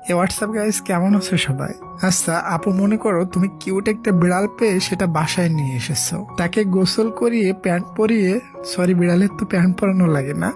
WhatsApp guys, কেমন আছো সবাই? আচ্ছা আপু, মনে করো তুমি কিউট একটা বিড়াল পেয়ে সেটা বাসায় নিয়ে এসেছো, তাকে গোসল করিয়ে প্যান্ট পরিয়ে, সরি বিড়ালের তো প্যান্ট পরানো লাগে না,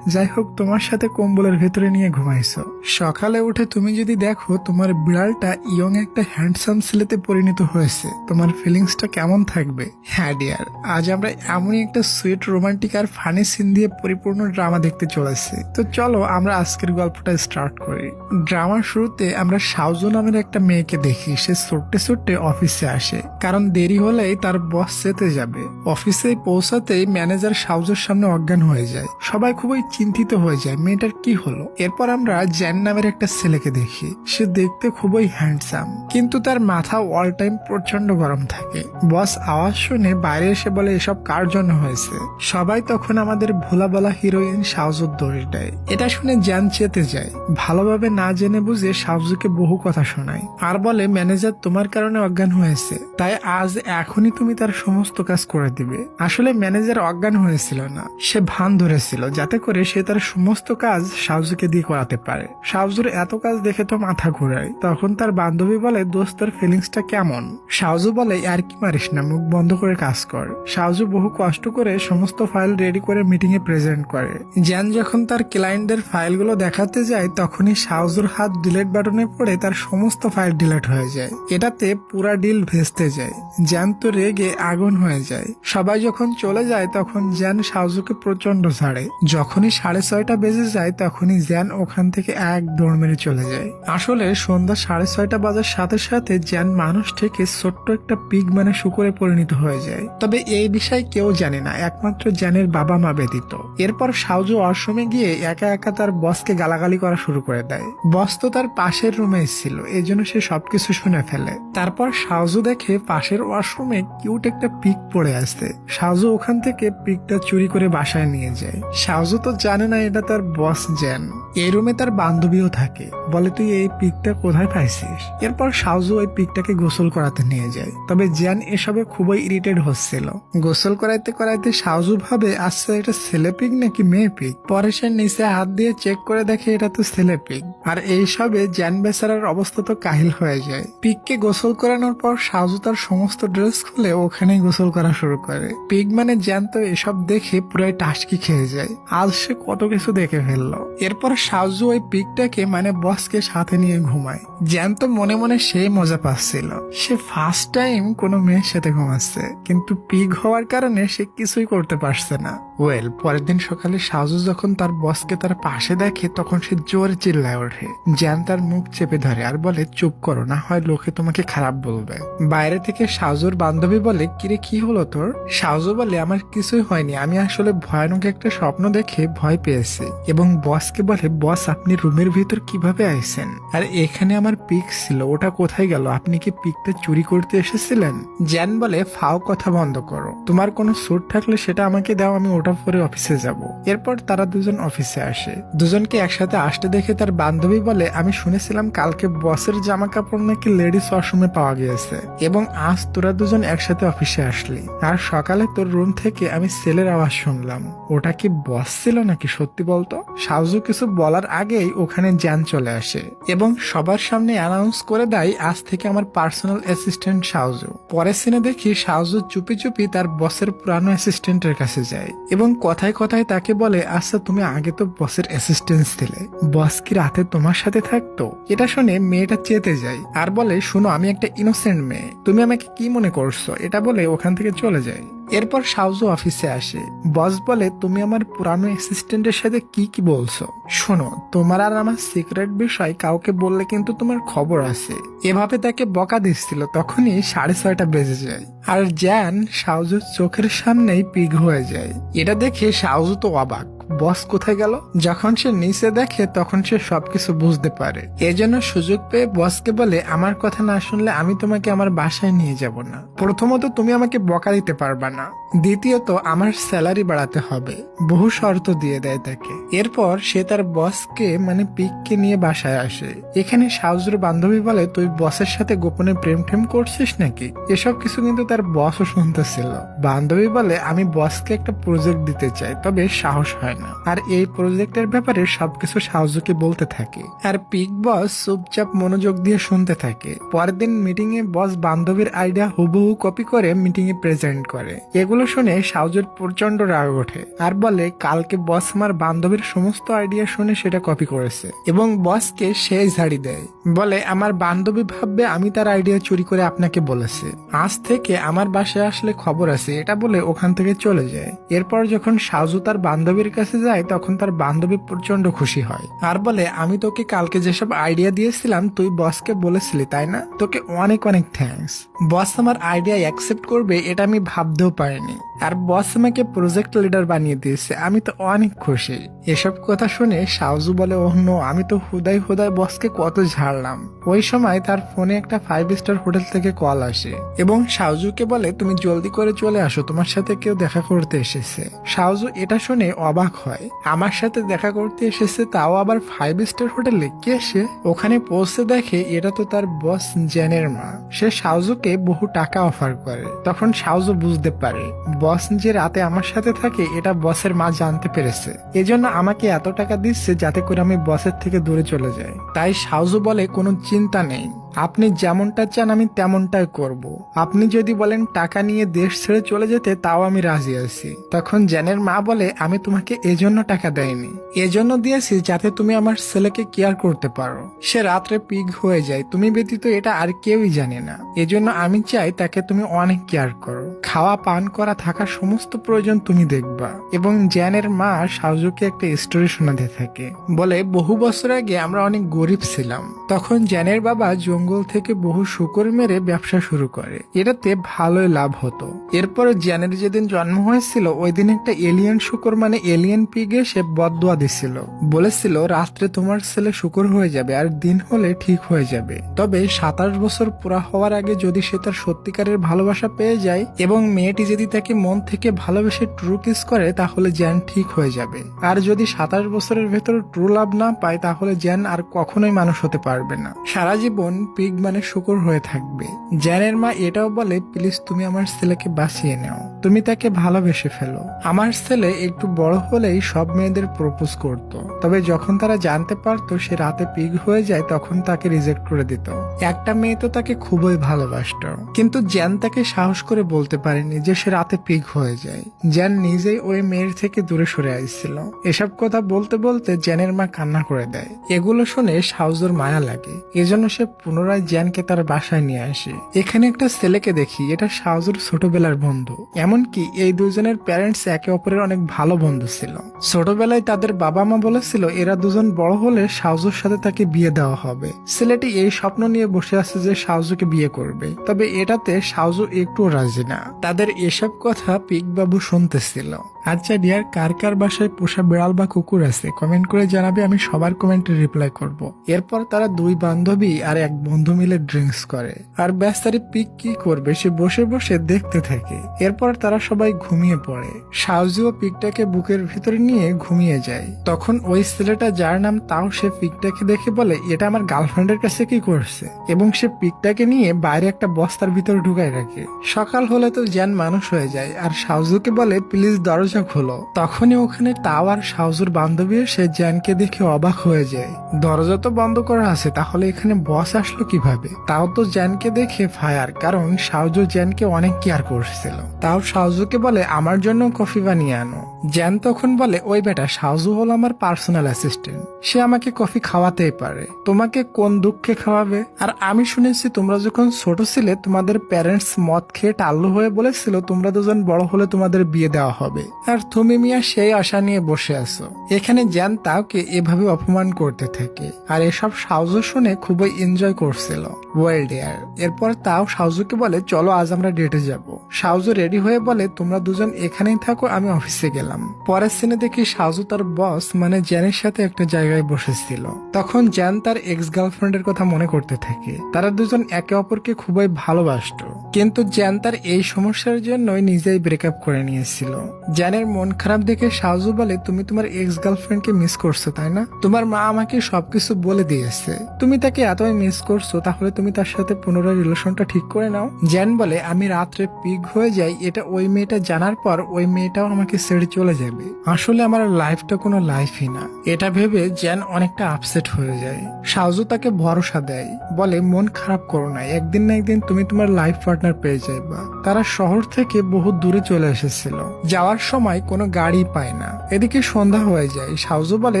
যাই হোক তোমার সাথে কম্বলের ভেতরে নিয়ে ঘুমাইছো। সকালে উঠে তুমি যদি দেখো তোমার বিড়ালটা ইয়ং একটা হ্যান্ডসাম ছেলেতে পরিণত হয়েছে, তোমার ফিলিংসটা কেমন থাকবে? হ্যাঁ ডিয়ার, আজ আমরা এমনই একটা সুইট রোমান্টিক আর ফানি সিন দিয়ে পরিপূর্ণ ড্রামা দেখতে চলেছি। তো চলো আমরা আজকের গল্পটা স্টার্ট করি। ড্রামার শুরুতে আমরা সাউজু নামের একটা মেয়েকে দেখি। সে ছুটতে ছুটতে অফিসে আসে, কারণ দেরি হলেই তার বস যেতে যাবে। অফিসে পৌঁছাতেই ম্যানেজার সাউজুর সামনে অজ্ঞান হয়ে যায়। সবাই খুবই চিন্তিত হয়ে যায়, মেয়েটার কি হলো। এরপর আমরা জ্যান নামের একটা ছেলেকে দেখি। সে দেখতে খুবই হ্যান্ডসাম, কিন্তু তার মাথা অল টাইম প্রচন্ড গরম থাকে। বস আওয়াজ শুনে বাইরে এসে বলে এসব কার জন্য হয়েছে। সবাই তখন আমাদের ভোলা বলা হিরোইন সাউজুর দৌড়ে দেয়। এটা শুনে জ্যান চেতে যায়, ভালোভাবে না জেনে বুঝে সাউজুকে বহু কথা শোনায় আর বলে ম্যানেজার তোমার কারণে অজ্ঞান হয়েছে, তাই আজ এখনই তুমি তার সমস্ত কাজ করে দিবে। আসলে ম্যানেজার অজ্ঞান হয়েছিল না, সে ভান ধরেছিল যাতে করে সে তার সমস্ত কাজ সাউজুকে দিয়ে করাতে পারে। সাউজুর এত কাজ দেখে তো মাথা ঘুরায়। তখন তার বান্ধবী বলে দোস্ত তোর ফিলিংসটা কেমন? সাউজু বলে আর কি মারিস না, মুখ বন্ধ করে কাজ কর। সাউজু বহু কষ্ট করে সমস্ত ফাইল রেডি করে মিটিং এ প্রেজেন্ট করে। জ্যান যখন তার ক্লায়েন্টদের ফাইলগুলো দেখাতে যায় তখনই সাউজুর হাত ডিলেট বাটনে পড়ে তার সমস্ত ফাইল ডিলেট হয়ে যায়। এটাতে পুরা ডিল ভেস্তে যায়। জ্যান তো রেগে আগুন হয়ে যায়। সবাই যখন চলে যায় তখন জ্যান সাউজুকে প্রচন্ড ছাড়ে। যখনই 6:30 বেজে যায় তখনই জ্যান ওখান থেকে এক দৌড় মেরে চলে যায়। আসলে সন্ধ্যা 6:30 বাজার সাথে সাথে জ্যান মানুষ থেকে ছোট্ট একটা পিগ মানে শুকরে পরিণত হয়ে যায়। তবে এই বিষয়ে কেউ জানে না, একমাত্র জ্যানের বাবা মা ব্যতীত। এরপর সাউজু ওয়াশরুমে গিয়ে একা একা তার বসকে গালাগালি করা শুরু করে দেয়। বস তো তার পাশের রুমে ছিল, এজন্য সে সবকিছু শুনে ফেলে। তারপর সাউজু দেখে পাশের ওয়াশরুমে কিউট একটা পিক পড়ে আছে। সাউজু ওখান থেকে পিকটা চুরি করে বাসায় নিয়ে যায়। সাউজু তো জানে না এটা তার বস জ্যান। এই রুমে তার বান্ধবীও থাকে, বলে তুই এই পিকটা কোথায় পাইছিস? এরপর সাউজু ওই পিকটাকে গোসল করাতে নিয়ে যায়। তবে জ্যান এসবে খুবই ইরিটেট হচ্ছিল। গোসল করাইতে করাইতে সাউজু ভাবে আচ্ছা এটা ছেলে পিক নাকি মেয়ে পিক। পরে সে নিচে হাত দিয়ে চেক করে দেখে এটা তো ছেলে পিক। আর এইসবে জ্যান বেচারার অবস্থা তো কাহিল হয়ে যায়। পিককে গোসল করানোর পর সাউজু তার সমস্ত ড্রেস খুলে ওখানেই গোসল করা শুরু করে। পিক মানে জ্যান তো এসব দেখে পুরাই টাসকি খেয়ে যায়। আজ সে কত কিছু দেখে ফেললো। এরপর সাউজু ওই পিকটাকে মানে বসকে সাথে নিয়ে ঘুমায়। জ্যান তো মনে মনে সেই মজা পাচ্ছিল, সে ফার্স্ট টাইম কোনো মেয়ের সাথে ঘুমাচ্ছে, কিন্তু পিক হওয়ার কারণে সে কিছুই করতে পারছে না। ওয়েল, পরের দিন সকালে সাউজু যখন তার বসকে তার পাশে দেখে তখন সে জোরে চিল্লায় ওঠে। জ্যান তার মুখ চেপে ধরে আর বলে চুপ করো, না হয় লোকে তোমাকে খারাপ বলবে। বাইরে থেকে সাউজুর বান্ধবী বলে কিরে কি হলো তোর? সাউজু বলে আমার কিছুই হয়নি, আমি আসলে ভয়ানক একটা স্বপ্ন দেখে ভয় পেয়েছি। এবং বসকে বলে বস আপনি রুমের ভিতর কিভাবে আইছেন? আর এখানে আমার পিক ছিল, ওটা কোথায় গেল? আপনি কি পিকটা চুরি করতে এসেছিলেন? জ্যান বলে ফাও কথা বন্ধ করো, তোমার কোনো স্যুট থাকলে সেটা আমাকে দাও, আমি ওটা পরে অফিসে যাব। এরপর তারা দুজন অফিসে আসে। দুজনকে একসাথে আসতে দেখে তার বান্ধবী বলে আমি শুনেছিলাম কালকে বসের জামা কাপড় নাকি লেডিস ওয়াশরুমে পাওয়া গিয়েছে এবং আজ তোরা দুজন একসাথে অফিসে আসলি। আর সকালে তোর রুম থেকে আমি ছেলের আওয়াজ শুনলাম, ওটা কি বস ছিল নাকি? সত্যি বলতো। সাউজু কিছু বলার আগেই ওখানে জ্যান চলে আসে এবং সবার সামনে অ্যানাউন্স করে দেয় আজ থেকে আমার পার্সোনাল অ্যাসিস্ট্যান্ট সাউজু। পরের সিনে দেখি সাউজু চুপি চুপি তার বসের পুরানো অ্যাসিস্ট্যান্টের কাছে যায় এবং কথায় কথায় তাকে বলে আচ্ছা তুমি আগে তো বসের অ্যাসিস্ট্যান্ট ছিলে, বস কি রাতে তোমার সাথে থাকতো? এটা শুনে মেয়েটা চেতে যায় আর বলে শোনো আমি একটা ইনোসেন্ট মেয়ে, তুমি আমাকে কি মনে করছো? এটা বলে ওখান থেকে চলে যায়। এরপর সাউজু অফিসে আসে। বস বলে তুমি আমার পুরানো অ্যাসিস্ট্যান্টের সাথে কি কি বলছো? শোনো, তোমার আর আমার সিক্রেট বিষয় কাউকে বললে কিন্তু তোমার খবর আছে। এভাবে তাকে বকা দিচ্ছিল, তখনই 6:30 বেজে যায় আর জ্যান সাউজুর চোখের সামনেই পিগ হয়ে যায়। এটা দেখে সাউজু তো অবাক, বস কোথায় গেল? যখন সে নিচে দেখে তখন সে সবকিছু বুঝতে পারে। এজন্য সুযোগ পেয়ে বসকে বলে আমার কথা না শুনলে আমি তোমাকে আমার বাসায় নিয়ে যাব না। প্রথমত তুমি আমাকে বকা দিতে পারবা না, দ্বিতীয়ত আমার স্যালারি বাড়াতে হবে। বহু শর্ত দিয়ে দেয় তাকে। এরপর সে তার বসকে মানে পিককে নিয়ে বাসায় আসে। এখানে সাউজুর বান্ধবী বলে তুই বসের সাথে গোপনে প্রেম টেম করছিস নাকি? এসব কিছু কিন্তু তার বসও শুনতেছিল। বান্ধবী বলে আমি বসকে একটা প্রজেক্ট দিতে চাই, তবে সাহস হয় পায় না আর এই প্রজেক্টের ব্যাপারে সবকিছু শাওজুকে বলতে থাকে। আর পিগ বস চুপচাপ মনোযোগ দিয়ে শুনতে থাকে। পরের দিন মিটিং এ বস বান্ধবীর আইডিয়া হুবহু কপি করে মিটিং এ প্রেজেন্ট করে। এগুলো শুনে শাওজুর প্রচন্ড রাগ ওঠে আর বলে কালকে বস আমার বান্ধবীর সমস্ত আইডিয়া শুনে সেটা কপি করেছে এবং বসকে সেই ঝাড়ি দেয়। বলে আমার বান্ধবী ভাববে আমি তার আইডিয়া চুরি করে আপনাকে বলেছে। আজ থেকে আমার বাসায় আসলে খবর আছে, এটা বলে ওখান থেকে চলে যায়। এরপর যখন শাওজু তার বান্ধবীর কাছে যায় তখন তার বান্ধবী প্রচন্ড খুশি হয় আর বলে আমি তোকে কালকে যেসব আইডিয়া দিয়েছিলাম তুই বসকে বলেছিলি তাই না, তোকে অনেক অনেক থ্যাঙ্কস। বস আমার আইডিয়া অ্যাকসেপ্ট করবে এটা আমি ভাবতেও পারিনি আর বস আমাকে প্রজেক্ট লিডার বানিয়ে দিয়েছে, আমি তো অনেক খুশি। এসব কথা শুনে শাওজু বলে ওহ নো, আমি তো হুদাই হুদাই বসকে কত ঝাড়লাম। ওই সময় তার ফোনে একটা 5 স্টার হোটেল থেকে কল আসে এবং শাওজুকে বলে তুমি জলদি করে চলে আসো, তোমার সাথে কেউ দেখা করতে এসেছে। শাওজু এটা শুনে অবাক হয়, আমার সাথে দেখা করতে এসেছে তাও আবার 5 স্টার হোটেলে? কে সে? ওখানে পৌঁছে দেখে এটা তো তার বস জেনের মা। সে শাওজুকে বহু টাকা অফার করে। তখন শাওজু বুঝতে পারে বস যে রাতে আমার সাথে থাকে এটা বসের মা জানতে পেরেছে, এজন্য আমাকে এত টাকা দিচ্ছে যাতে করে আমি বসের থেকে দূরে চলে যাই। তাই শাওজু বলে কোনো চিন্তা নেই, আপনি যেমনটা চান আমি তেমনটাই করব। আপনি যদি বলেন টাকা নিয়ে দেশ ছেড়ে চলে যেতে তাও আমি রাজি আছি। তখন জেনের মা বলে আমি তোমাকে এজন্য টাকা দেয়নি, এজন্য দিয়েছি যাতে তুমি আমার ছেলেকে কেয়ার করতে পারো। সে রাত্রে পিগ হয়ে যায়, তুমি ব্যতীত এটা আর কেউই জানে না, এজন্য আমি চাই তাকে তুমি অনেক কেয়ার করো, খাওয়া পান করা থাকা সমস্ত প্রয়োজন তুমি দেখবা। এবং জেনের মা শাওজুকে একটা স্টোরি শোনাতে থাকে, বলে বহু বছর আগে আমরা অনেক গরিব ছিলাম, তখন জেনের বাবা জঙ্গল থেকে বহু শূকর মেরে ব্যবসা শুরু করে, এটাতে ভালোই লাভ হতো। এরপরে জ্যানের যেদিন জন্ম হয়েছিল ওই দিন একটা এলিয়েন শূকর মানে এলিয়েন পিগে সে বদদোয়া দিছিল, বলেছিল রাত্রে তোমার ছেলে শূকর হয়ে যাবে আর দিন হলে ঠিক হয়ে যাবে, তবে 27 বছর পুরা হওয়ার আগে যদি সে তার সত্যিকারের ভালোবাসা পেয়ে যায় এবং মেয়েটি যদি তাকে মন থেকে ভালোবেসে ট্রু কিস করে তাহলে জ্যান ঠিক হয়ে যাবে। আর যদি 27 বছরের ভেতর ট্রু লাভ না পায় তাহলে জ্যান আর কখনোই মানুষ হতে পারবে না, সারা জীবন পিগ মানে শূকর হয়ে থাকবে। জ্যানের মা এটাও বলে প্লিজ তুমি আমার ছেলেকে বাঁচিয়ে নাও, তুমি তাকে ভালোবেসে ফেলো। আমার ছেলে একটু বড় হলেই সব মেয়েদের প্রপোজ করত, তবে যখন তারা জানতে পারতো সে রাতে পিগ হয়ে যায় তখন তাকে রিজেক্ট করে দিত। একটা মেয়ে তো তাকে খুবই ভালোবাসত, কিন্তু জ্যান তাকে সাহস করে বলতে পারেনি যে সে রাতে পিগ হয়ে যায়। জ্যান নিজেই ওই মেয়ের থেকে দূরে সরে আসছিল। এসব কথা বলতে বলতে জ্যানের মা কান্না করে দেয়। এগুলো শুনে শাওজুর মায়া লাগে, এজন্য সে পুনরায় জ্যানকে তার বাসায় নিয়ে আসে। এখানে একটা ছেলেকে দেখি, এটা শাওজুর ছোটবেলার বন্ধু। এমনকি এই দুজনের প্যারেন্টস একে অপরের অনেক ভালো বন্ধু ছিল। ছোটবেলায় তাদের বাবা মা বলেছিল এরা দুজন বড় হলে শাওজুর সাথে তাকে বিয়ে দেওয়া হবে। ছেলেটি এই স্বপ্ন নিয়ে বসে আছে যে শাওজুকে বিয়ে করবে, তবে এটাতে শাওজু একটু রাজি না। তাদের এসব কথা পিগ বাবু শুনতেছিল। আচ্ছা ডিয়ার, কার কার বাসায় পোষা বিড়াল বা কুকুর আছে কমেন্ট করে জানাবে, আমি সবার কমেন্টে রিপ্লাই করব। এরপর তারা দুই বান্ধবী আর এক বন্ধু মিলে ড্রিঙ্কস করে আর বেচারি পিগ কি করবে সে বসে বসে দেখতে থাকে। এরপর তারা সবাই ঘুমিয়ে পড়ে। শাওজু ও পিগটাকে বুকের ভিতরে নিয়ে ঘুমিয়ে যায়। তখন ওই ছেলেটা যার নাম তাও সে পিগটাকে দেখে বলে এটা আমার গার্লফ্রেন্ডের কাছে কি করছে, এবং সে পিগটাকে নিয়ে বাইরে একটা বস্তার ভিতরে ঢুকায় রাখে। সকাল হলে তো জ্যান মানুষ হয়ে যায় আর শাওজুকে বলে প্লিজ দরজা খোলো। তখনই ওখানে তাও আর শাওজুর বান্ধবী সে জ্যানকে দেখে অবাক হয়ে যায়। দরজা তো বন্ধ করা আছে, তাহলে এখানে বস আসলো কিভাবে? তাও তো জ্যানকে দেখে ফায়ার, কারণ শাওজু জ্যানকে অনেক কেয়ার করছিল। তাও শাওজুকে বলে আমার জন্য কফি বানিয়ে আনো। জ্যান তখন বলে ওই বেটা শাওজু হলো আমার পার্সোনাল অ্যাসিস্ট্যান্ট, সে আমাকে কফি খাওয়াতেই পারে, তোমাকে কোন দুঃখে খাওয়াবে? আর আমি শুনেছি তোমরা যখন ছোট ছিলে তোমাদের প্যারেন্টস মদ খেয়ে টাল্লু হয়ে বলেছিল তোমরা দুজন বড় হলে তোমাদের বিয়ে দেওয়া হবে, আর তুমি মিয়া সেই আশা নিয়ে বসে আছো। এখানে জ্যান তাওকে এভাবে অপমান করতে থাকে আর এসব শাওজু শুনে খুবই এনজয় করছিল। ওয়েল ডিয়ার, এরপর তাও শাওজুকে বলে চলো আজ আমরা ডেটে যাব। শাওজু রেডি হয়ে বলে তোমরা দুজন এখানেই থাকো, আমি অফিসে গেলাম। পরের সিনে দেখি শাওজু তার বস মানে জ্যানের সাথে একটা জায়গায় বসেছিল। তখন জ্যান তার এক্স গার্লফ্রেন্ডের কথা মনে করতে থাকে। তারা দুজন একে অপরকে খুবই ভালোবাসতো, কিন্তু জ্যান তার এই সমস্যার জন্যই নিজেই ব্রেকআপ করে নিয়েছিল। জ্যানের মন খারাপ দেখে শাওজু বলে, তুমি তোমার এক্স গার্লফ্রেন্ডকে মিস করছো তাই না? তোমার মা আমাকে সবকিছু বলে দিয়েছে। তুমি তাকে এতই মিস করছো, তাহলে তুমি তার সাথে পুনরায় রিলেশনটা ঠিক করে নাও। জ্যান বলে, আমি রাত্রে পিগ হয়ে যাই, এটা ওই মেয়েটা জানার পর ওই মেয়েটাও আমাকে ছেড়ে চলে যাবে। আসলে আমার লাইফটা কোনো লাইফই না। এটা ভেবে জ্যান অনেকটা আপসেট হয়ে যায়। শাওজু তাকে ভরসা দেয়, বলে মন খারাপ করো না, একদিন না একদিন তুমি তোমার লাইফ পার্টনার পেয়ে যাইবা। তারা শহর থেকে বহু দূরে চলে এসেছিল, যাওয়ার সময় কোনো গাড়ি পায় না। এদিকে সন্ধ্যা হয়ে যায়। শাওজু বলে,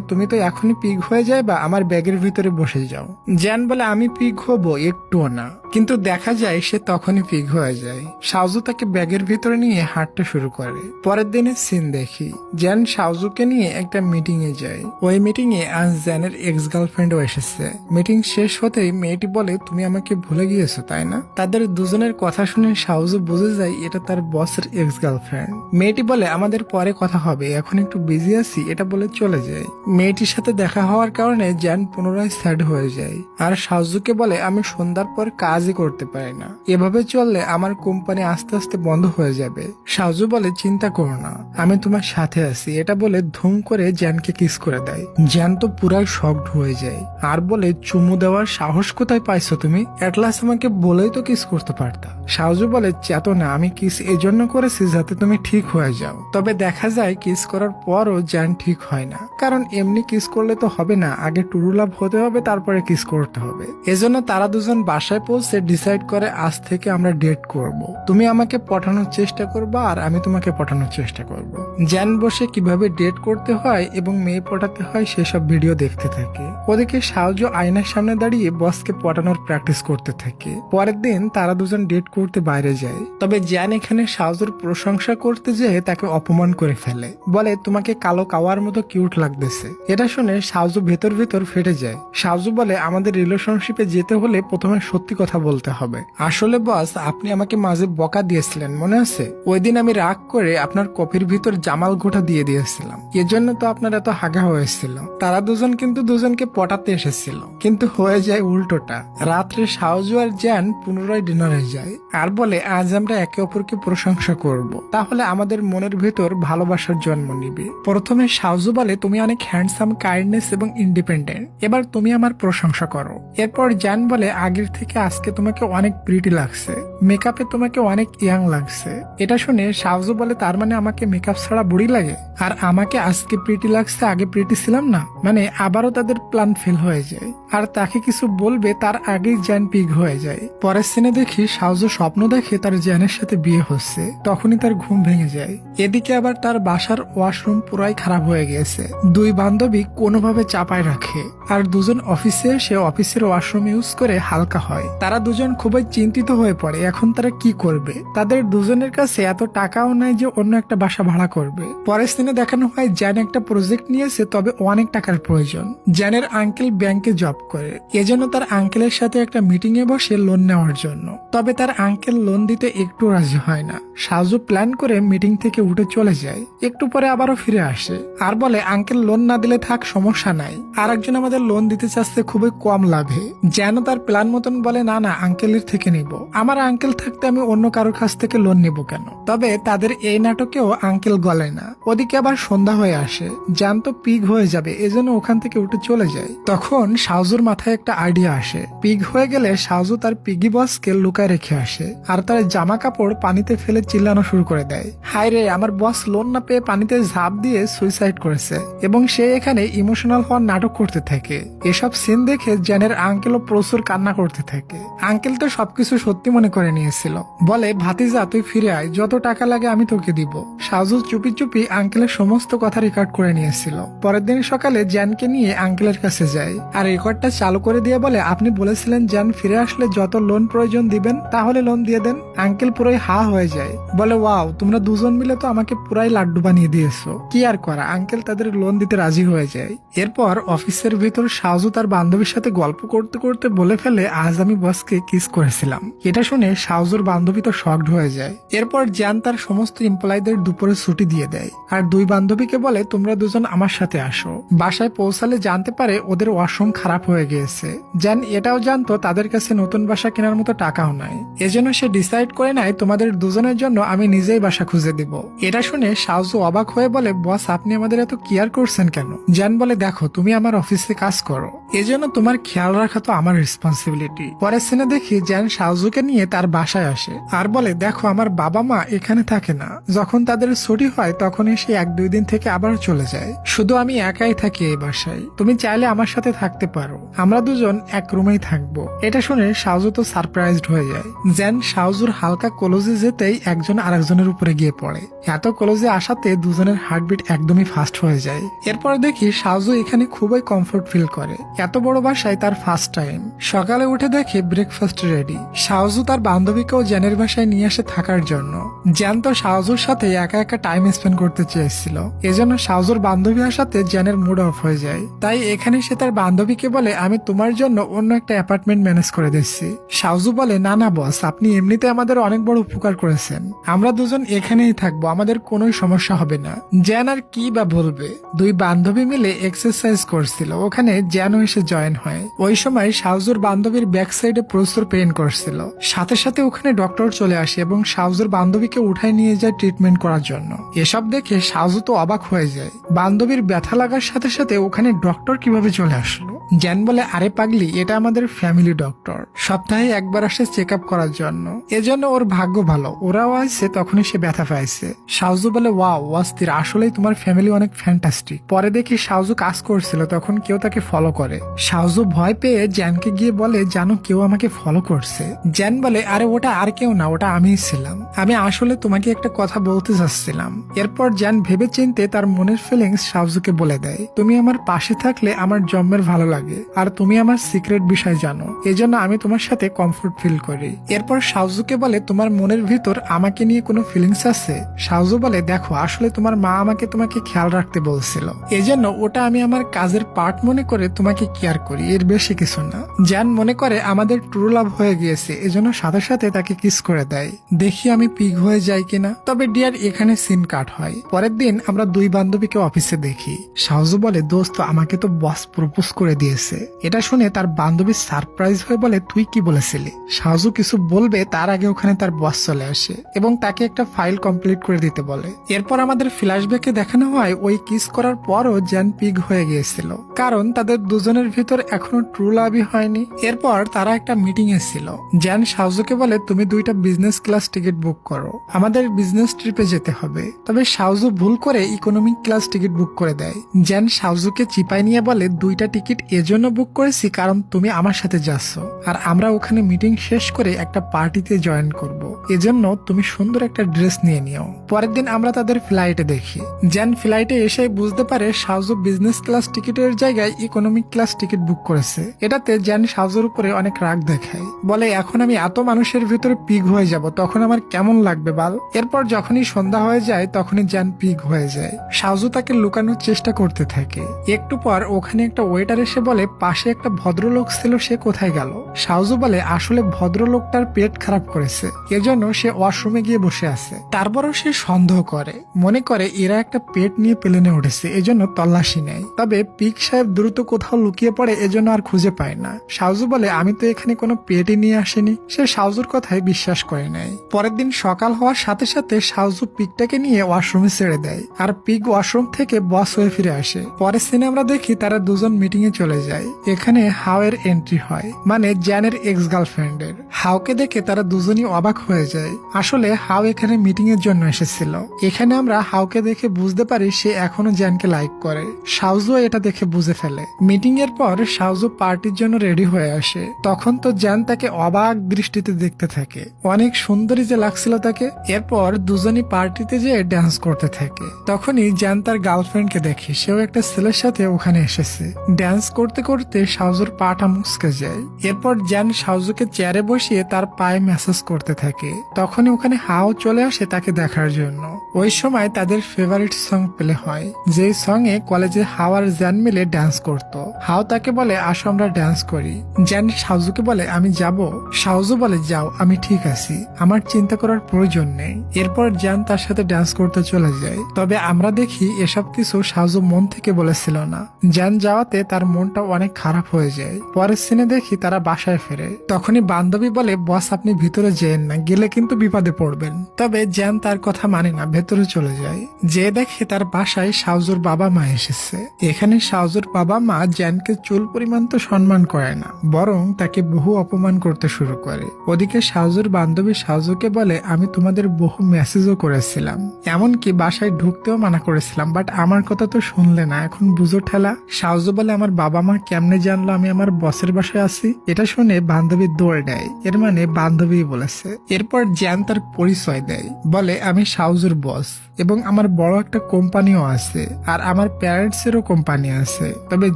তুমি তো এখনই পিগ হয়ে যাইবা, আমার ব্যাগের ভিতরে বসে যাও। জ্যান বলে, আমি পিগ হবো একটুও না। কিন্তু দেখা যায় সে তখনই পিগ হয়ে যায়। শাওজু তাকে ব্যাগের ভিতরে নিয়ে হাঁটতে শুরু করে। পরের দিনের সিন দেখি, জ্যান শাওজুকে নিয়ে একটা মিটিং এ যায়। ওই মিটিং এ আজ জ্যানের এক্স গার্লফ্রেন্ডও এসেছে। মিটিং শেষ হতেই মেয়েটি বলে, তুমি আমাকে ভুলে গিয়েছো তাই না? তাদের দুজনের কথা শুনে শাওজু বুঝে যায় এটা তার বসের এক্স গার্লফ্রেন্ড। মেয়েটি বলে, আমাদের পরে কথা হবে, এখন একটু বিজি আছি, এটা বলে চলে যায়। মেয়েটির সাথে দেখা হওয়ার কারণে জ্যান পুনরায় স্যাড হয়ে যায় আর শাওজুকে বলে, আমি সন্ধ্যার পর কাজই করতে পারি না, এভাবে চললে আমার কোম্পানি আস্তে আস্তে বন্ধ হয়ে যাবে। শাওজু বলে, চিন্তা করো না, আমি তোমার সাথে আছি, এটা বলে ধুম করে জ্যানকে কিস করে দেয়। জ্যান তো পুরাই শকড হয়ে যায় আর বলে, চুমু দেওয়ার সাহস কোথায় পাইছো তুমি? অ্যাটলাস আমাকে বলেই তো কিস করতে পারতা। শাওজু বলে, চেতো না, আমি কিস এজন্য করেছি যাতে তুমি ঠিক হয়ে যাও। তবে দেখা যায় কিস করার পরও জ্যান ঠিক হয় না, কারণ এমনি কিস করলে তো হবে না, আগে টুরু লাভ হতে হবে, তারপরে কিস করতে হবে। এজন্য তারা দুজন বাসায় পৌঁছে ডিসাইড করে, আজ থেকে আমরা ডেট করব। তুমি আমাকে পটানোর চেষ্টা করবা আর আমি তোমাকে পটানোর চেষ্টা করব। জ্যান বসে কিভাবে ডেট করতে হয় এবং মেয়ে পটাতে হয় সেসব ভিডিও দেখতে থাকে। ওদিকে শাওজু আয়নার সামনে দাঁড়িয়ে বসকে পটানোর প্র্যাকটিস করতে থাকে। পরের দিন তারা দুজন ডেট করতে বাইরে যায়। তবে জ্যান এখানে শাওজুর প্রশংসা করতে যেয়ে তাকে অপমান করে ফেলে, বলে, তোমাকে কালো কাওয়ার মতো কিউট লাগতেছে। এটা শুনে শাওজু ভেতর ভেতর ফেটে যায়। শাওজু বলে, আমাদের রিলেশনশিপে যেতে হলে প্রথমে সত্যি কথা বলতে হবে। আসলে বস, আপনি আমাকে মাঝে বকা দিয়েছিলেন মনে আছে? ওই দিন আমি রাগ করে আপনার কফির ভিতর জামাল ঘোটা দিয়ে দিয়েছিলাম, এজন্য তো আপনার এত হাগা হয়েছিল। তারা দুজন কিন্তু দুজনকে পটাতে এসেছিল, কিন্তু হয়ে যায় উল্টোটা। রাত্রে শাওজু আর জ্যান পুনরায় ডিনারে যায় আর বলে, আজ আমরা একে অপরকে প্রশংসা করব, তাহলে আমাদের মনের ভেতর ভালোবাসার জন্ম নিবে। প্রথমে শাওজু বলে, তুমি অনেক হ্যান্ডসাম, কাইন্ডনেস এবং ইন্ডিপেন্ডেন্ট, এবার তুমি আমার প্রশংসা করো। এরপর জ্যান বলে, আগের থেকে আজকে তোমাকে অনেক প্রিটি লাগছে, মেকআপে তোমাকে অনেক ইয়াং লাগছে। এটা শুনে শাওজু বলে, তার মানে আমাকে মেকআপ ছাড়া বুড়ি লাগে? আর আমাকে আজকে প্রিটি লাগছে, আগে প্রিটি ছিলাম না? মানে আবারও তাদের প্ল্যান ফেল হয়ে যায় আর তাকে কিছু বলবে তার আগেই জ্যান পিগ হয়ে যায়। পরের সিনে দেখি শাওজু স্বপ্ন দেখে তার জ্যানের সাথে বিয়ে হচ্ছে, তখনই তার ঘুম ভেঙে যায়। এদিকে আবার তার বাসার ওয়াশরুম পুরাই খারাপ হয়ে গেছে। দুই বান্ধবী কোনোভাবে চাপায় রাখে আর দুজন অফিসে এসে অফিসের ওয়াশরুম ইউজ করে হালকা হয়। তারা দুজন খুবই চিন্তিত হয়ে পড়ে, এখন তারা কি করবে? তাদের দুজনের কাছে এত টাকাও নাই যে অন্য একটা বাসা ভাড়া করবে। পরের সিনে দেখানো হয় জ্যান একটা প্রজেক্ট নিয়েছে, তবে অনেক টাকার প্রয়োজন। জ্যানের আঙ্কেল ব্যাংকে জব করে, এজন্য তার আঙ্কেলের সাথে একটা মিটিং এ বসে লোন নেওয়ার জন্য। তবে তার আঙ্কেল লোন দিতে একটু রাজি হয় না। শাওজু প্ল্যান করে মিটিং থেকে উঠে চলে যায়। একটু পরে আবারও ফিরে আসে আর বলে, আঙ্কেল লোন না দিলে থাক, সমস্যা নাই, আর একজন আমাদের লোন দিতে চাচ্ছে খুবই কম লাভে। যেন তার প্ল্যান মতন বলে, না না, আঙ্কেলের থেকে নিব, আমার আঙ্কেল থাকতে আমি অন্য কারোর কাছ থেকে লোন নিব কেন? তবে তাদের এই নাটকেও আঙ্কেল গলে না। ওদিকে আবার সন্ধ্যা হয়ে আসে, জ্যান তো পিগ হয়ে যাবে, এজন্য ওখান থেকে উঠে চলে যায়। তখন শাওজুর মাথায় একটা আইডিয়া আসে, পিগ হয়ে গেলে শাওজু তার পিগি বসকে লুকায় রেখে আসে আর তার জামা কাপড় পানিতে ফেলে চিল্লানো শুরু করে দেয়, হায় রে, আমার বস লোন না পেয়ে পানিতে ঝাঁপ দিয়ে সুইসাইড করেছে। এবং সে এখানে ইমোশনাল হওয়ার নাটক করতে থাকে। এসব সিন দেখে জ্যানের আঙ্কেলও প্রচুর কান্না করতে থাকে। আঙ্কেল তো সবকিছু সত্যি মনে করে নিয়েছিল, বলে, ভাতিজা তুই ফিরে আয়, যত টাকা লাগে আমি তোকে দিব। শাওজু চুপি চুপি আঙ্কেলের সমস্ত কথা রেকর্ড করে নিয়েছিল। পরের দিন সকালে জ্যানকে নিয়ে আঙ্কেলের কাছে যায় আর রেকর্ডটা চালু করে দিয়ে বলে, আপনি বলেছিলেন জ্যান ফিরে আসলে যত লোন প্রয়োজন দিবেন, তাহলে লোন দিয়ে দেন। আঙ্কেল পুরোই হা হয়ে যায়, বলে, ওয়াও, তোমরা দুজন মিলে তো আমাকে পুরাই লাড্ডু বানিয়ে দিয়েছো। কি আর করা, আঙ্কেল তাদের লোন দিতে রাজি হয়ে যায়। এরপর অফিসের ভিতর শাওজু তার বান্ধবীর সাথে গল্প করতে করতে বলে ফেলে, আজ আমি বসকে কিস করেছিলাম। এটা শুনে শাওজুর বান্ধবী তো শকড হয়ে যায়। এরপর জ্যান তার সমস্ত এমপ্লয়ীদের দুপুরে ছুটি দিয়ে দেয় আর দুই বান্ধবীকে বলে তোমরা দুজন আমার সাথে আসো। বাসায় পৌঁছালে জানতে পারে ওদের ওয়াশরুম খারাপ হয়ে গিয়েছে। জ্যান এটাও জানতো তাদের কাছে নতুন বাসা কেনার মতো টাকাও নাই, এজন্য সে ডিসাইড করে নেয় তোমাদের দুজনের জন্য আমি নিজেই বাসা খুঁজে দিব। এটা শুনে শাওজু অবাক হয়ে বলে বস আপনি আমাদের এত কেয়ার করছেন কেন? জ্যান বলে দেখো তুমি আমার অফিসে কাজ করো, এজন্য তোমার খেয়াল রাখা তো আমার রেসপন্সিবিলিটি। পরের সিনে দেখি জ্যান শাওজুকে নিয়ে তার বাসায় আসে আর বলে দেখো আমার বাবা মা এখানে থাকে না, যখন তাদের ছুটি হয় তখনই সে 1-2 দিন থেকে আবার চলে যায়, শুধু আমি একাই থাকি এই বাসায়, তুমি চাইলে আমার সাথে থাকতে পারো, আমরা দুজন এক রুমেই থাকবো। এটা শুনে শাওজু তো সারপ্রাইজড হয়ে যায়। জ্যান শাওজুর হালকা ক্লোজে যেতেই একজন আরেকজনের উপরে গিয়ে পড়ে, এত ক্লোজে আসাতে দুজনের হার্টবিট একদমই ফাস্ট হয়ে যায়। এরপর দেখি শাওজু এখানে খুবই কমফোর্ট ফিল করে, এত বড় বাসায় তার ফার্স্ট টাইম। সকালে উঠে দেখে ব্রেকফাস্ট রেডি। শাওজু তার বান্ধবীকেও জ্যানের বাসায় নিয়ে আসে থাকার জন্য। জ্যান তো শাওজুর সাথে একা একা টাইম স্পেন্ড করতে চেয়েছিল, এজন্য শাওজুর বান্ধবী আসাতে জ্যানের মুড অফ হয়ে যায়। তাই এখানে সে তার বান্ধবীকে বলে আমি তোমার জন্য অন্য একটা অ্যাপার্টমেন্ট ম্যানেজ করে দিচ্ছি। শাওজু বলে না না বস, আপনি এমনিতে আমাদের অনেক বড় উপকার করেছেন, আমরা দুজন এখানেই থাকবো, আমাদের কোনো সমস্যা হবে না। জ্যান আর কি বা বলবে, দুই বান্ধবী মিলে এক্সারসাইজ করছিল, ওখানে জ্যানও এসে জয়েন হয়। ওই সময় শাওজুর বান্ধবীর ব্যাক সাইডে প্রচুর পেইন করছিল, সাথে সাথে ওখানে ডক্টর চলে আসে এবং শাওজুর বান্ধবীকে উঠায় নিয়ে যায় ট্রিটমেন্ট করার জন্য। এসব দেখে শাওজু তো অবাক হয়ে যায়, বান্ধবীর ব্যথা লাগার সাথে সাথে ওখানে ডক্টর কিভাবে চলে আসলো। জ্যান বলে আরে পাগলি, এটা আমাদের ফ্যামিলি ডক্টর, সপ্তাহে একবার আসে চেক আপ করার জন্য, এজন্য ওর ভাগ্য ভালো, ওরাও আসছে তখনই সে ব্যথা পাইছে। শাওজু বলে ওয়াও অস্থির, আসলেই তোমার ফ্যামিলি অনেক ফ্যান্টাস্টিক। পরে দেখি শাওজু কাজ করছিল, তখন কেউ তাকে ফলো করে। শাওজু ভয় পেয়ে জ্যানকে গিয়ে বলে জানো কেউ আমাকে ফলো করছে। জ্যান বলে আরে ওটা আর কেউ না, ওটা আমিই ছিলাম, আমি আসলে তোমাকে একটা কথা বলতে চাচ্ছিলাম। এরপর জ্যান ভেবে চিনতে তার মনের ফিলিংস শাওজুকে বলে দেয়, তুমি আমার পাশে থাকলে আমার জন্মের ভালো লাগে, আর তুমি আমার সিক্রেট বিষয় জানো, এজন্য আমি তোমার সাথে কমফোর্ট ফিল করি। এরপর শাওজুকে বলে তোমার মনের ভিতর আমাকে নিয়ে কোনো ফিলিংস আছে? শাওজু বলে দেখো আসলে তোমার মা আমাকে তোমাকে খেয়াল রাখতে বলছিল, এজন্য ওটা আমি আমার কাজের পার্ট মনে করে তোমাকে কেয়ার করি, এর বেশি কিছু না। জ্যান মনে করে আমাদের ট্রু লাভ হয়ে গিয়েছে, এজন্য সাথে সাথে তাকে কিস করে দেয়। দেখি আমি পিগ হয়ে যাই কিনা। তবে ডিয়ার এখানে সিন কাট হয়। পরের দিন আমরা দুই বান্ধবীকে অফিসে দেখি। শাওজু বলে দোস্ত আমাকে তো বস প্রপোজ করে দিয়েছে। এটা শুনে তার বান্ধবী সারপ্রাইজ হয়ে বলে তুই কি বলেছিলি? শাওজু কিছু বলবে তার আগে ওখানে তার বস চলে আসে এবং তাকে একটা ফাইল কমপ্লিট করে দিতে বলে। এরপর আমাদের ফ্ল্যাশব্যাকে দেখানো হয় ওই কিস করার পরও জ্যান পিগ হয়ে গিয়েছিল, কারণ তাদের দুজনের ভিতর এখনো ট্রু লাভই হয়নি। এরপর তারা একটা মিটিং এ ছিল। জ্যান শাওজুকে বলে তুমি 2টা বিজনেস ক্লাস টিকিট বুক করো, আমাদের বিজনেস ট্রিপে যেতে হবে। তবে শাওজু ভুল করে ইকোনমিক ক্লাস টিকিট বুক করে দেয়। জ্যান শাওজুকে চিপায় নিয়ে বলে 2টা টিকিট এজন্য বুক করেছি কারণ তুমি আমার সাথে যাচ্ছ, আর আমরা ওখানে মিটিং শেষ করে একটা পার্টিতে জয়েন করব, এজন্য তুমি সুন্দর একটা ড্রেস নিয়ে নিও। পরের দিন আমরা তাদের ফ্লাইটে দেখি। জ্যান ফ্লাইটে এসে বুঝতে পারে শাওজু বিজনেস ক্লাস টিকিটের জায়গায় ইকোনমিক ক্লাস টিকিট বুক করেছে। এটাতে জ্যান শাওজুর উপরে অনেক রাগ দেখায়, বলে এখন আমি এত মানুষের ভিতরে পিগ হয়ে যাব, তখন আমার কেমন লাগবে বাল। এরপর যখনই সন্ধ্যা হয়ে যায় তখনই জ্যান পিগ হয়ে যায়। শাওজু তাকে লুকানোর চেষ্টা করতে থাকে। একটু পর ওখানে একটা ওয়েটার এসে বলে পাশে একটা ভদ্রলোক ছিল, সে কোথায় গেল? শাওজু বলে আসলে ভদ্রলোকটার পেট খারাপ করেছে, এজন্য সে ওয়াশরুমে গিয়ে বসে আছে। তারপরও সে সন্দেহ করে, মনে করে এরা একটা পেট নিয়ে প্লেনে উঠেছে, এজন্য তল্লাশি নেয়। তবে পিক সাহেব দ্রুত কোথাও লুকিয়ে পড়ে, এজন্য আর খুঁজে পায় না। শাওজু বলে আমি তো এখানে কোনো পেটই নিয়ে আসিনি। সে শাওজুর কথায় বিশ্বাস করে নেয়। পরের দিন সকাল হওয়ার সাথে সাথে শাওজু পিকটাকে নিয়ে ওয়াশরুমে ছেড়ে দেয়, আর পিক ওয়াশরুম থেকে বস হয়ে ফিরে আসে। পরের সিনে আমরা দেখি তারা দুজন মিটিং এ চলে যায়। এখানে হাও এর এন্ট্রি হয়, মানে জ্যানের এক্স গার্লফ্রেন্ডের। হাওকে দেখে তারা দুজনই অবাক হয়ে যায়। আসলে হাও এখানে মিটিং এর জন্য এসেছিল। এখানে আমরা হাওকে দেখে বুঝতে পারি সে এখনো জ্যানকে লাইক করে। শাওজু এটা দেখে বুঝে ফেলে। মিটিং এর পর শাওজু পার্টির জন্য রেডি হয়ে আসে। তখন তো জ্যান তাকে অবাক দৃষ্টিতে দেখতে থাকে, অনেক সুন্দরী যে লাগছিল তাকে। এরপর দুজনই পার্টিতে যেয়ে ড্যান্স করতে থাকে। তখনই জ্যান তার গার্লফ্রেন্ডকে দেখে, সেও একটা ছেলের সাথে ওখানে এসেছে। ড্যান্স করতে করতে শাওজুর পাটা মুচকে যায়। এরপর জ্যান শাওজুকে চেয়ারে বসিয়ে বসিয়ে তার পায়ে ম্যাসাজ করতে থাকে। তখনই ওখানে হাও চলে আসে তাকে দেখার জন্য। ওই সময় তাদের ফেভারিট সং প্লে হয়, যে সং এ কলেজে হাও আর জ্যান মিলে ডান্স করত। হাও তাকে বলে আসো আমরা ডান্স করি। জ্যান শাওজুকে বলে আমি যাব। শাওজু বলে যাও, আমি ঠিক আছি, আমার চিন্তা করার প্রয়োজন নেই। এরপর জ্যান তার সাথে ডান্স করতে চলে যায়। তবে আমরা দেখি এসব কিছু শাওজু মন থেকে বলেছিল না। জ্যান যাওয়াতে তার মনটা অনেক খারাপ হয়ে যায়। পরের সিনে দেখি তারা বাসায় ফেরে। তখনই বান্ধবী বলে বস আপনি ভিতরে যেন না, গেলে কিন্তু বিপদে পড়বেন। তবে জ্যান তার কথা মানে না, ভেতরে চলে যায়। যে দেখে তার বাসায় শাওজুর বাবা মা এসেছে। এখানে শাওজুর বাবা মা জ্যানকে চুল পরিমাণ তো সম্মান করে না, বরং তাকে বহু অপমান করতে শুরু করে। ওদিকে শাওজুর বান্ধবী শাওজুকে বলে আমি তোমাদের বহু মেসেজও করেছিলাম, এমনকি বাসায় ঢুকতেও মানা করেছিলাম, বাট আমার কথা তো শুনলে না, এখন বুঝো ঠেলা। শাওজু বলে আমার বাবা মা কেমনে জানলো আমি আমার বসের বাসায় আছি? এটা শুনে বান্ধবী দৌড় দেয়, এর মানে বান্ধবী বলেছে। এরপর জ্যান তার পরিচয় দেয়, বলে আমি শাওজুর বস এবং আমার বড় একটা কোম্পানিও আছে, আর আমার প্যারেন্টস এরও কোম্পানি আছে। তবে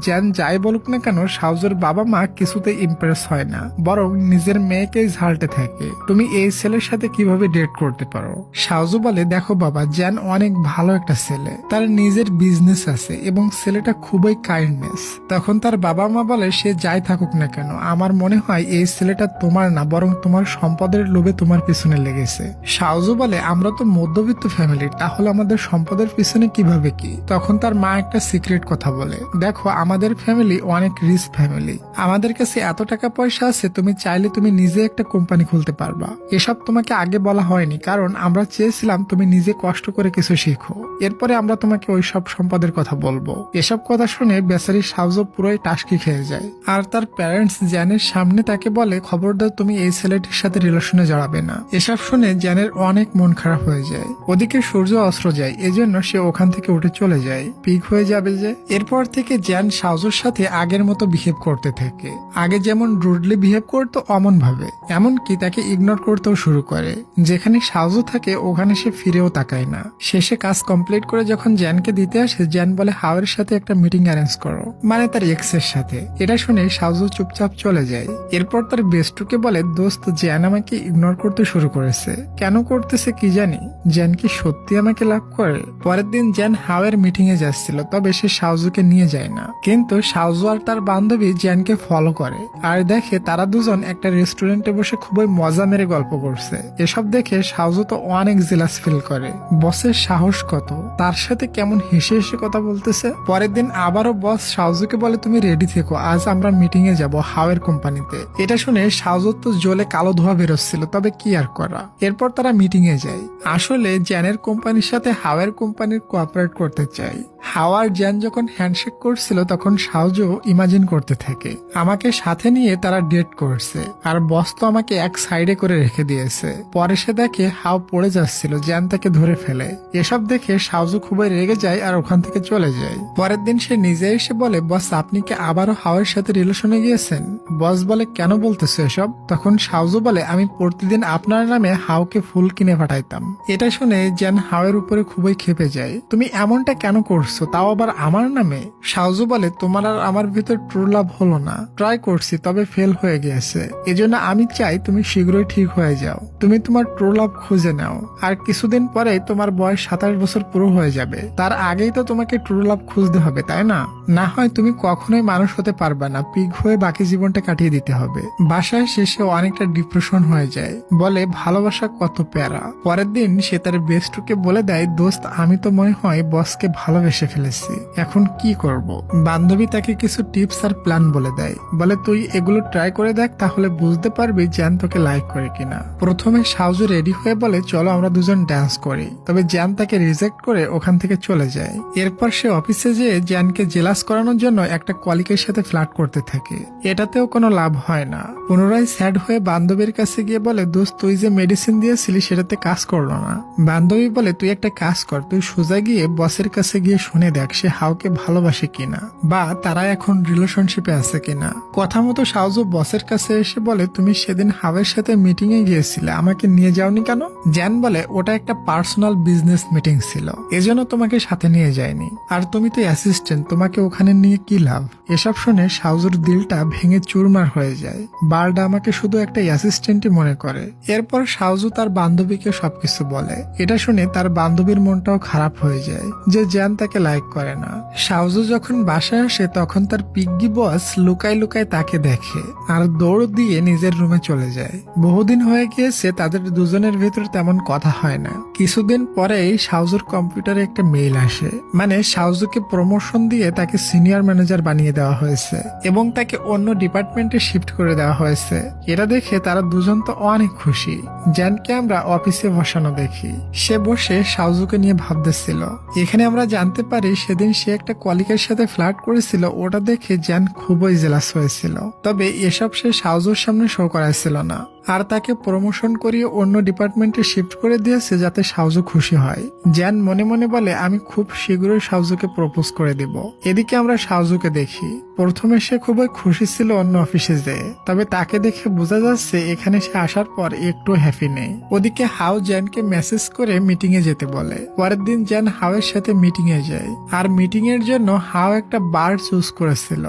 জ্যান যাই বলুক না কেন শাওজুর বাবা মা কিছুতে ইমপ্রেস হয় না, বরং নিজের মেয়েকেই ঝালতে থাকে। তুমি এই ছেলের সাথে কিভাবে ডেট করতে পারো? শাওজু বলে দেখো বাবা, জ্যান অনেক ভালো একটা ছেলে, তার নিজের বিজনেস আছে এবং ছেলেটা খুবই কাইন্ডনেস। তখন তার বাবা মা বলে সে যাই থাকুক না কেন, আমার মনে হয় এই ছেলেটা তোমার না, বরং তোমার সম্পদের লোভে তোমার পিছনে লেগেছে। শাওজু বলে আমরা তো মধ্যবিত্ত ফ্যামিলি, তাহলে আমাদের সম্পদের পিছনে কিভাবে কি? তখন তার মা একটা সিক্রেট কথা বলে, দেখো আমাদের ফ্যামিলি অনেক রিচ ফ্যামিলি, আমাদের কাছে এত টাকা পয়সা আছে তুমি চাইলে তুমি নিজে একটা কোম্পানি খুলতে পারবা। এসব তোমাকে আগে বলা হয়নি, কারণ আমরা চেয়েছিলাম তুমি নিজে কষ্ট করে কিছু শিখো, এরপরে আমরা তোমাকে ওই সব সম্পদের কথা বলবো। এসব কথা শুনে বেচারি শাওজু পুরোই টাসকি খেয়ে যায়। আর তার প্যারেন্টস জ্যানের সামনে তাকে বলে খবরদার তুমি এই ছেলেটির সাথে রিলেশনে জড়াবে না। এসব শুনে জ্যানের অনেক মন খারাপ হয়ে যায়। ওদিকে সূর্য অস্ত্র যায়, এজন্য সে ওখান থেকে উঠে চলে যায়, পিক হয়ে যাবে যে। এরপর থেকে জ্যান শাওজুর সাথে আগের মতো বিহেভ করতে থাকে। আগে যেমন রুডলি বিহেভ করতো অমন ভাবে, এমনকি তাকে ইগনোর করতেও শুরু করে। যেখানে শাওজু থাকে ওখানে সে ফিরেও তাকায় না। শেষে কাজ কমপ্লিট করে যখন জ্যানকে দিতে আসে, জ্যান বলে হাওয়ের সাথে একটা মিটিং অ্যারেঞ্জ করো, মানে তার এক্স এর সাথে। এটা শুনে শাওজু চুপচাপ চলে যায়। এরপর তার বেস্টুকে বলে দোস্ত জ্যান আমাকে ইগনোর করতে শুরু করেছে, কেন করতেছে কি জানি, জ্যান কি সত্যি আমাকে লাভ করে? পরের দিন জ্যান হাওয়ের মিটিং এ যাচ্ছিল, তবে সে শাওজুকে নিয়ে যায় না, কিন্তু শাওজু আর তার বান্ধবী জ্যানকে ফলো করে আর দেখে তারা দুজন একটা রেস্টুরেন্টে বসে খুবই মজা মেরে গল্প করছে। এসব দেখে শাওজু তো অনেক জেলাস ফিল করে, বসের সাহস কত, তার সাথে কেমন হেসে হেসে কথা বলতেছে। পরের দিন আবারও বস শাওজুকে বলে তুমি রেডি থেকো, আজ আমরা মিটিং এ যাব হাওয়ের কোম্পানিতে। এটা শুনে শাওজুর তো জ্বলে কালো ধোয়া বেরোচ্ছিল, তবে কি আর করা। এরপর তারা মিটিং এ যায়। আসলে জ্যানের কোম্পানির সাথে হাওয়ের কোম্পানির কোঅপারেট করতে চাই। হাওয়ার জ্যান যখন হ্যান্ডশেক করছিল তখন শাওজু ইমাজিন করতে থাকে আমাকে সাথে নিয়ে তারা ডেট করছে, আর বস তো আমাকে এক সাইডে করে রেখে দিয়েছে। পরে সে দেখে হাও পড়ে যাচ্ছিল, জ্যান তাকে ধরে ফেলে। এসব দেখে শাওজু খুবই রেগে যায় আর ওখান থেকে চলে যায়। পরের দিন সে নিজে এসে বলে বস আপনি কি আবারও হাওয়ের সাথে রিলেশনে গিয়েছেন? বস বলে কেন বলতেছো এসব? তখন শাওজু বলে আমি প্রতিদিন আপনার নামে হাওকে ফুল কিনে পাঠাইতাম। এটা শুনে জ্যান হাওয়ের উপরে খুবই ক্ষেপে যায়, তুমি এমনটা কেন করছো, তাও আবার আমার নামে? শাওজু বলে তোমার আর আমার ভিতর ট্রু লাভ হলো না, ট্রাই করছি তবে ফেল হয়ে গিয়েছে, এজন্য আমি চাই তুমি শীঘ্রই ঠিক হয়ে যাও, তুমি তোমার ট্রু লাভ খুঁজে নাও। আর কিছুদিন পরে তোমার বয়স 27 বছর পুরো হয়ে যাবে, তার আগেই তো তোমাকে ট্রু লাভ খুঁজতে হবে, তাই না? না হয় তুমি কখনোই মানুষ হতে পারবে না, পিগ হয়ে বাকি জীবনটা কাটিয়ে দিতে হবে। বাসায় শেষে অনেকটা ডিপ্রেশন হয়ে যায়, বলে ভালোবাসা কত প্যারা। পরের দিন সে তার বেস্টকে বলে দেয় দোস্ত আমি তো মনে হয় বসকে ভালোবেসে ফেলেছি, এখন কি করব? বান্ধবী তাকে কিছু টিপস আর প্ল্যান বলে দেয়, বলে তুই এগুলো ট্রাই করে দেখ, তাহলে বুঝতে পারবি জ্যান তোকে লাইক করে কিনা। প্রথমে শাওজু রেডি হয়ে বলে চলো আমরা দুজন ডান্স করি, তবে জ্যান তাকে রিজেক্ট করে ওখান থেকে চলে যায়। এরপর সে অফিসে যেয়ে জ্যানকে জেলাস করানোর জন্য একটা কলিকের সাথে ফ্লার্ট করতে থাকে, এটাতেও কোনো লাভ হয় না। পুনরায় স্যাড হয়ে বান্ধবীর কাছে গিয়ে বলে দোস্ত তুই যে মেডিসিন দিয়েছিলি সেটাতে কাজ করলো না। বান্ধবী বলে তুই একটা কাজ কর, তুই সোজা গিয়ে বসের কাছে গিয়ে শুনে দেখ সে হাওকে ভালোবাসে কিনা, বা তারা এখন রিলেশনশিপে আছে কিনা। কথা মতো শাওজু বসের কাছে এসে বলে, তুমি সেদিন হাওয়ের সাথে মিটিং এ গিয়েছিলে, আমাকে নিয়ে যাওনি কেন? জ্যান বলে, ওটা একটা পার্সোনাল বিজনেস মিটিং ছিল, এজন্য তোমাকে সাথে নিয়ে যায়নি। আর তুমি তো অ্যাসিস্ট্যান্ট, তোমাকে ওখানে নিয়ে কি লাভ? এসব শুনে শাওজুর দিলটা ভেঙে চুরমার হয়ে যায়। বারডা আমাকে শুধু একটা অ্যাসিস্ট্যান্টই মনে করে। এরপর শাওজু তার বান্ধবীকে সবকিছু বলে। এটা শুনে তার বান্ধবীর মনটাও খারাপ হয়ে যায় যে জ্যান তাকে লাইক করে না। শাওজু যখন বাসায় আসে তখন তার পিগ্গি বস লুকায় লুকায় তাকে দেখে আর দৌড় দিয়ে নিজের রুমে চলে যায়। বহুদিন হয়ে গিয়েছে তাদের দুজনের ভেতর তেমন কথা হয় না। কিছুদিন পরেই শাওজুর কম্পিউটারে একটা মেইল আসে, মানে শাওজুকে প্রমোশন দিয়ে তাকে সিনিয়র ম্যানেজার বানিয়ে দেওয়া হয়েছে এবং তাকে অন্য ডিপার্টমেন্টে শিফট করে দেওয়া হয়েছে। এটা দেখে তারা দুজন তো অনেক খুশি। জ্যানকে আমরা অফিসে বসানো দেখি, সে বসে শাওজুকে নিয়ে ভাবতেছিল। এখানে আমরা জানতে পারি সেদিন সে একটা কলিগের সাথে ফ্লার্ট করেছিল, ওটা দেখে জ্যান খুবই জেলাস হয়েছিল। তবে এসব সে শাওজুর সামনে শো করাইছিল না, আর তাকে প্রমোশন করিয়ে অন্য ডিপার্টমেন্টে শিফট করে দিয়েছে যাতে শাওজু খুশি হয়। জ্যান মনে মনে বলে, আমি খুব শীঘ্রই শাওজুকে প্রপোজ করে দিব। এদিকে আমরা শাওজুকে দেখি। প্রথমে সে খুবই খুশি ছিল অন্য অফিসে যেয়ে, তবে তাকে দেখে বোঝা যাচ্ছে এখানে সে আসার পর একটু হ্যাপি নেই। ওদিকে হাও জ্যানকে মেসেজ করে মিটিং এ যেতে বলে। পরের দিন জ্যান হাওয়ের সাথে মিটিং এ যায়, আর মিটিং এর জন্য হাও একটা বার চুজ করেছিল।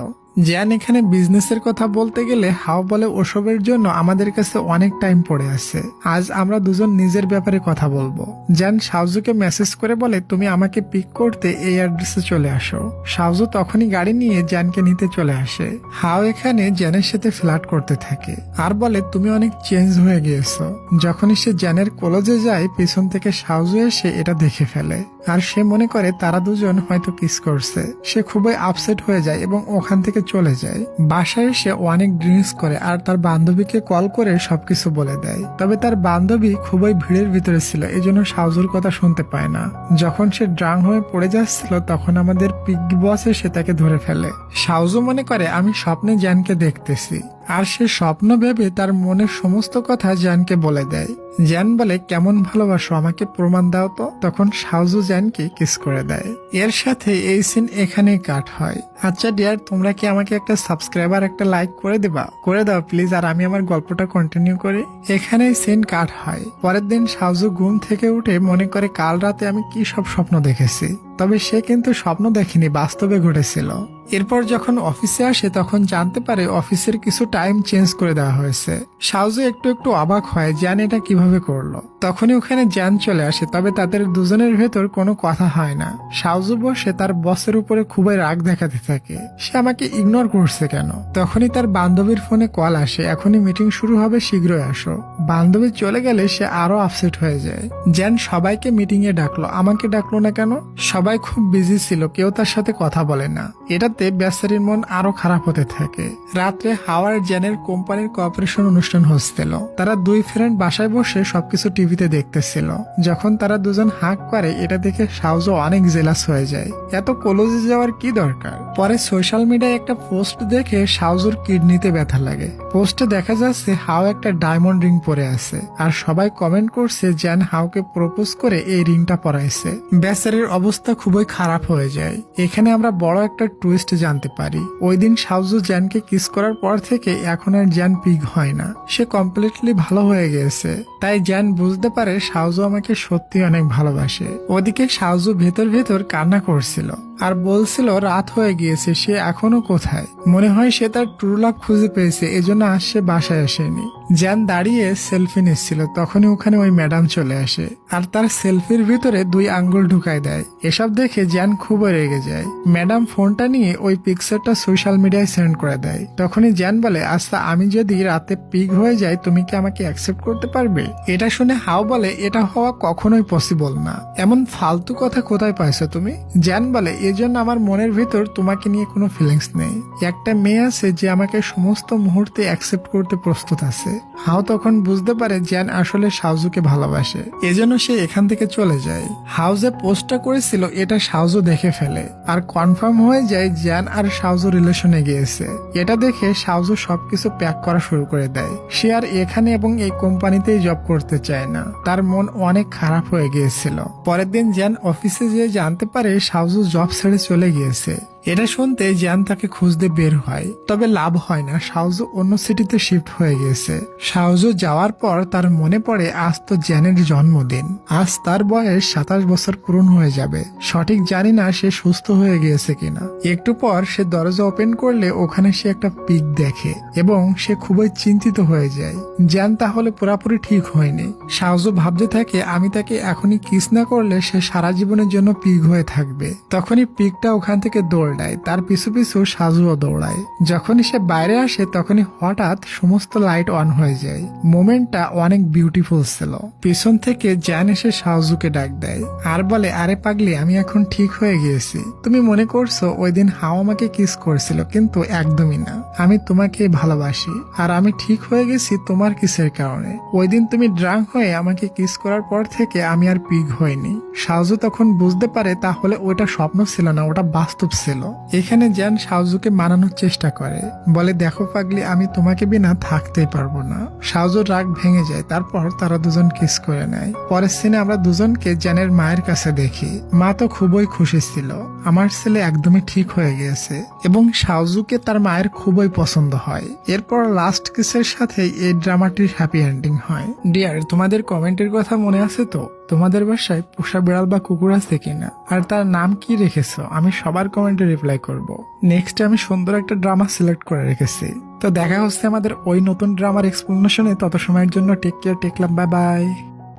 জ্যান এখানে বিজনেসের কথা বলতে গেলে হাও বলে, ওসবের জন্য আমাদের কাছে অনেক টাইম পড়ে আছে, আজ আমরা দুজন নিজের ব্যাপারে কথা বলবো। জ্যান শাওজুকে মেসেজ করে বলে, তুমি আমাকে পিক করতে এই অ্যাড্রেসে চলে আসো। শাওজু তখনই গাড়ি নিয়ে জ্যানকে নিতে চলে আসে। হাও এখানে জ্যানের সাথে ফ্লার্ট করতে থাকে আর বলে, তুমি অনেক চেঞ্জ হয়ে গিয়েছো। যখনই সে জ্যানের কলেজে যায় পিছন থেকে শাওজু এসে এটা দেখে ফেলে, আর সে মনে করে তারা দুজন হয়তো কিস করছে। সে খুবই আপসেট হয়ে যায় এবং ওখান থেকে চলে যায়। বাসায় এসে অনেক ড্রিঙ্কস করে আর তার বান্ধবীকে কল করে সবকিছু বলে দেয়। তবে তার বান্ধবী খুবই ভিড়ের ভিতরে ছিল, এজন্য শাওজুর কথা শুনতে পায় না। যখন সে ড্রাং হয়ে পড়ে যাচ্ছিল তখন আমাদের পিগ্গি বস এসে তাকে ধরে ফেলে। শাওজু মনে করে আমি স্বপ্নে জ্যানকে দেখতেছি, আর সে স্বপ্ন ভেবে তার মনের সমস্ত কথা জ্যানকে বলে দেয়। জ্যান বলে, কেমন ভালোবাসো, আমাকে প্রমাণ দাও তো। তখন শাওজু জ্যানকে কিস করে দেয়। এর সাথে এই সিন এখানেই কাট হয়। আচ্ছা ডিয়ার, তোমরা কি আমাকে একটা সাবস্ক্রাইবার একটা লাইক করে দেবা? করে দাও প্লিজ, আর আমি আমার গল্পটা কন্টিনিউ করি। এখানেই সিন কাট হয়। পরের দিন শাওজু ঘুম থেকে উঠে মনে করে কাল রাতে আমি কি সব স্বপ্ন দেখেছি। তবে সে কিন্তু স্বপ্ন দেখেনি, বাস্তবে ঘটেছিল। এরপর যখন অফিসে আসে তখন জানতে পারে অফিসের কিছু টাইম চেঞ্জ করে দেওয়া হয়েছে। শাওজু একটু একটু অবাক হয়, জ্যান এটা কিভাবে করলো। তখনই ওখানে জ্যান চলে আসে, তবে তাদের দুজনের ভেতর কোনো কথা হয় না। শাওজু বসে তার বসের উপরে খুবই রাগ দেখাতে থাকে, সে আমাকে ইগনোর করছে কেন। তখনই তার বান্ধবীর ফোনে কল আসে, এখনই মিটিং শুরু হবে, শীঘ্রই আসো। বান্ধবী চলে গেলে সে আরো আপসেট হয়ে যায়। জ্যান সবাইকে মিটিং এ ডাকলো, আমাকে ডাকলো না কেন? সবাই খুব বিজি ছিল, কেউ তার সাথে কথা বলে না। এটাতে বেচারির মন আরো খারাপ হতে থাকে। রাত্রে হাওয়ার জ্যানের কোম্পানির কোঅপারেশন অনুষ্ঠান হচ্ছিল। তারা দুই ফ্রেন্ড বাসায় বসে সবকিছু টিভিতে দেখতেছিল। যখন তারা দুজন হাঁক করে এটা দেখে শাওজু অনেক জেলাস হয়ে যায়। এত কলেজে যাওয়ার কি দরকার? পরে সোশ্যাল মিডিয়ায় একটা পোস্ট দেখে শাওজুর কিডনিতে ব্যথা লাগে। পোস্টে দেখা যাচ্ছে হাও একটা ডায়মন্ড রিং পরে আছে, আর সবাই কমেন্ট করছে জ্যান হাওকে প্রপোজ করে এই রিংটা পরাইছে। বেচারির অবস্থা খুবই খারাপ হয়ে যায়। এখানে আমরা বড় একটা টুইস্ট জানতে পারি। ওই দিন শাওজু জ্যানকে কিস করার পর থেকে এখন আর জ্যান পিগ হয় না, সে কমপ্লিটলি ভালো হয়ে গেছে। তাই জ্যান বুঝতে পারে শাওজু আমাকে সত্যি অনেক ভালোবাসে। ওদিকে শাওজু ভেতর ভেতর কান্না করছিল আর বলছিল রাত হয়ে গিয়েছে, সে এখনো কোথায়। মনে হয় সে তার ট্রু লাভ খুঁজে পেয়েছে, এজন্য আজ সে বাসায় আসেনি। জ্যান দাঁড়িয়ে সেলফি নিচ্ছিল, তখনই ওখানে ওই ম্যাডাম চলে আসে আর তার সেলফির ভিতরে 2 আঙ্গুল ঢুকায় দেয়। এসব দেখে জ্যান খুব রেগে যায়। ম্যাডাম ফোনটা নিয়ে ওই পিকচারটা সোশ্যাল মিডিয়ায় সেন্ড করে দেয়। তখনই জ্যান বলে, আচ্ছা আমি যদি রাতে পিগ হয়ে যাই তুমি কি আমাকে অ্যাকসেপ্ট করতে পারবে? এটা শুনে হাও বলে, এটা হওয়া কখনোই পসিবল না, এমন ফালতু কথা কোথায় পাইছো তুমি? জ্যান বলে, এজন্য আমার মনের ভিতর তোমাকে নিয়ে কোনো ফিলিংস নেই। একটা মেয়ে আছে যে আমাকে সমস্ত মুহূর্তে অ্যাকসেপ্ট করতে প্রস্তুত আছে। হাও তখন বুঝতে পারে জ্যান আসলে শাওজুকে ভালোবাসে, এজন্য সে এখান থেকে চলে যায়। হাও যে পোস্টটা করেছিল এটা শাওজু দেখে ফেলে আর কনফার্ম হয়ে যায় জ্যান আর শাওজু রিলেশনে গিয়েছে। এটা দেখে শাওজু সবকিছু প্যাক করা শুরু করে দেয়। সে আর এখানে এবং এই কোম্পানিতেই জব করতে চায় না, তার মন অনেক খারাপ হয়ে গিয়েছিল। পরের দিন জ্যান অফিসে যেয়ে জানতে পারে শাওজু জব ছেড়ে চলে গিয়েছে। এটা শুনতে জ্যান তাকে খুঁজতে বের হয়, তবে লাভ হয় না, শাওজু অন্য সিটিতে শিফট হয়ে গেছে। শাওজু যাওয়ার পর তার মনে পড়ে আজ তো জ্যানের জন্মদিন, আজ তার বয়স 27 বছর পূরণ হয়ে যাবে। সঠিক জানি না সে সুস্থ হয়ে গিয়েছে কিনা। একটু পর সে দরজা ওপেন করলে ওখানে সে একটা পিগ দেখে এবং সে খুবই চিন্তিত হয়ে যায়। জ্যান তাহলে পুরোপুরি ঠিক হয়নি। শাওজু ভাবতে থাকে আমি তাকে এখনই কিস না করলে সে সারা জীবনের জন্য পিগ হয়ে থাকবে। তখনই পিগটা ওখান থেকে দৌড়ায়, তার পিছু পিছু সাজুও দৌড়ায়। যখনই সে বাইরে আসে তখনই হঠাৎ সমস্ত লাইট অন হয়ে যায়। মোমেন্টটা অনেক বিউটিফুল ছিল। পিছন থেকে জ্যান এসে সাজুকে ডাক দেয় আর বলে আরে পাগলি, আমি এখন ঠিক হয়ে গিয়েছি। তুমি মনে করছো ওই দিন হাও আমাকে কিস করছিল, কিন্তু একদমই না। আমি তোমাকে ভালোবাসি আর আমি ঠিক হয়ে গেছি তোমার কিসের কারণে। ওই দিন তুমি ড্রাঙ্ক হয়ে আমাকে কিস করার পর থেকে আমি আর পিগ হইনি। সাজু তখন বুঝতে পারে তাহলে ওটা স্বপ্ন ছিল না, ওটা বাস্তব ছিল। এখানে জ্যান সাউজুকে মানানোর চেষ্টা করে, বলে দেখো পাগলি, আমি তোমাকে বিনা থাকতেই পারবো না। সাউজুর রাগ ভেঙে যায়, তারপর তারা দুজন কিস করে নেয়। পরের সিনে আমরা দুজনকে জ্যানের মায়ের কাছে দেখি। মা তো খুবই খুশি ছিল, আমার ছেলে একদমই ঠিক হয়ে গিয়েছে এবং সাউজুকে তার মায়ের খুবই পছন্দ হয়। এরপর লাস্ট কিসের সাথে এই ড্রামাটির হ্যাপি এন্ডিং হয়। ডিয়ার, তোমাদের কমেন্টের কথা মনে আছে তো? তোমাদের বাসায় পোষা বিড়াল বা কুকুর আছে কিনা, আর তার নাম কি রেখেছো? আমি সবার কমেন্টে রিপ্লাই করব। নেক্সট আমি সুন্দর একটা ড্রামা সিলেক্ট করে রেখেছি। তো দেখা হচ্ছে আমাদের ওই নতুন ড্রামার এক্সপ্লেনেশনে। তত সময়ের জন্য টেক কেয়ার, টেকলাম, বাই বাই।